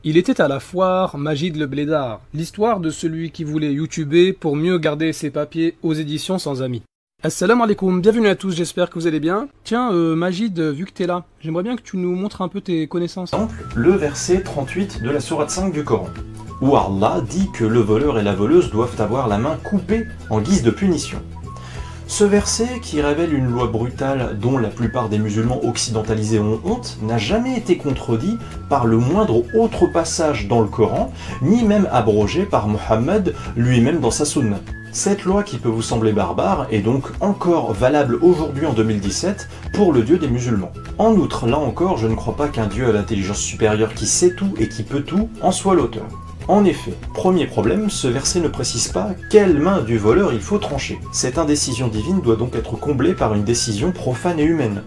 Il était à la foire Majid le Blédard, l'histoire de celui qui voulait youtuber pour mieux garder ses papiers aux éditions sans amis. Assalamu alaikum, bienvenue à tous, j'espère que vous allez bien. Tiens, Majid, vu que t'es là, j'aimerais bien que tu nous montres un peu tes connaissances. Par exemple, le verset 38 de la sourate 5 du Coran, où Allah dit que le voleur et la voleuse doivent avoir la main coupée en guise de punition. Ce verset, qui révèle une loi brutale dont la plupart des musulmans occidentalisés ont honte, n'a jamais été contredit par le moindre autre passage dans le Coran, ni même abrogé par Mohammed lui-même dans sa sunna. Cette loi qui peut vous sembler barbare est donc encore valable aujourd'hui en 2017 pour le Dieu des musulmans. En outre, là encore, je ne crois pas qu'un Dieu à l'intelligence supérieure qui sait tout et qui peut tout en soit l'auteur. En effet, premier problème, ce verset ne précise pas quelle main du voleur il faut trancher. Cette indécision divine doit donc être comblée par une décision profane et humaine.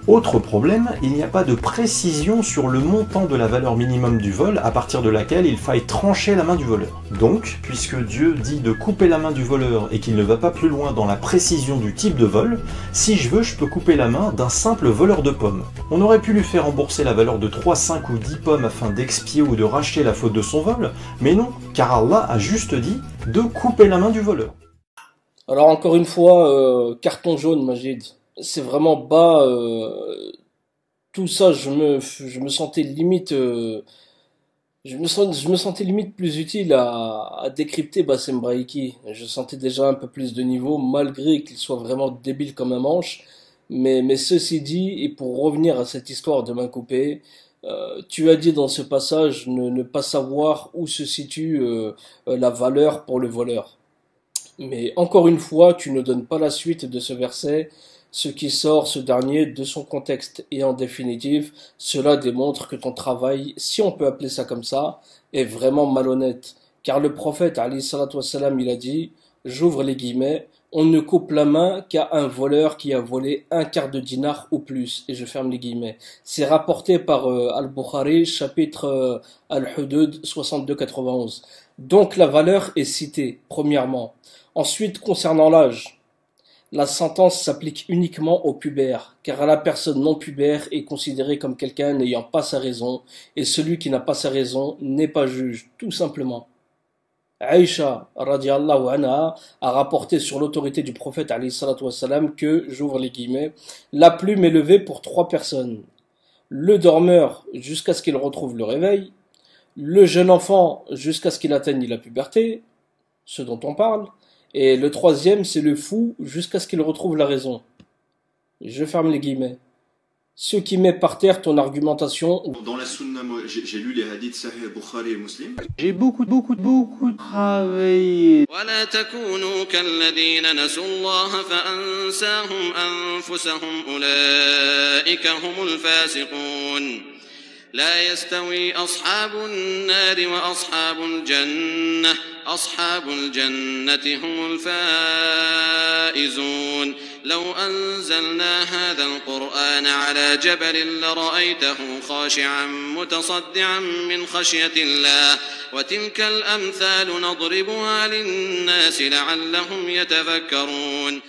Autre problème, il n'y a pas de précision sur le montant de la valeur minimum du vol à partir de laquelle il faille trancher la main du voleur. Donc, puisque Dieu dit de couper la main du voleur et qu'il ne va pas plus loin dans la précision du type de vol, si je veux, je peux couper la main d'un simple voleur de pommes. On aurait pu lui faire rembourser la valeur de 3, 5 ou 10 pommes afin d'expier ou de racheter la faute de son vol, mais non, car Allah a juste dit de couper la main du voleur. Alors encore une fois, carton jaune, Majid. C'est vraiment bas. Tout ça, je me sentais limite. Je me sentais limite plus utile à décrypter Bassem Braiki. Je sentais déjà un peu plus de niveau, malgré qu'il soit vraiment débile comme un manche. Mais ceci dit, et pour revenir à cette histoire de main coupée, tu as dit dans ce passage ne pas savoir où se situe la valeur pour le voleur. Mais encore une fois, tu ne donnes pas la suite de ce verset, ce qui sort ce dernier de son contexte. Et en définitive, cela démontre que ton travail, si on peut appeler ça comme ça, est vraiment malhonnête. Car le prophète, alayhi salatu wassalam, il a dit, j'ouvre les guillemets, on ne coupe la main qu'à un voleur qui a volé un quart de dinar ou plus. Et je ferme les guillemets. C'est rapporté par Al-Bukhari, chapitre Al-Hudud 62-91. Donc la valeur est citée, premièrement. Ensuite, concernant l'âge, la sentence s'applique uniquement aux pubères, car la personne non pubère est considérée comme quelqu'un n'ayant pas sa raison, et celui qui n'a pas sa raison n'est pas juge, tout simplement. Aïcha, radiallahu anha, a rapporté sur l'autorité du prophète, alayhi salatu wassalam, que, j'ouvre les guillemets, la plume est levée pour 3 personnes. Le dormeur, jusqu'à ce qu'il retrouve le réveil, le jeune enfant, jusqu'à ce qu'il atteigne la puberté, ce dont on parle, et le troisième, c'est le fou jusqu'à ce qu'il retrouve la raison. Je ferme les guillemets. Ce qui met par terre ton argumentation. Dans la sunna, j'ai lu les hadiths Sahih Bukhari et Muslim. J'ai beaucoup travaillé. ولا تكونوا كالذين نسوا الله فأنساهم أنفسهم أولئك هم الفاسقون لا يستوي أصحاب النار وأصحاب الجنة هم الفائزون لو أنزلنا هذا القرآن على جبل لرأيته خاشعا متصدعا من خشية الله وتلك الأمثال نضربها للناس لعلهم يتفكرون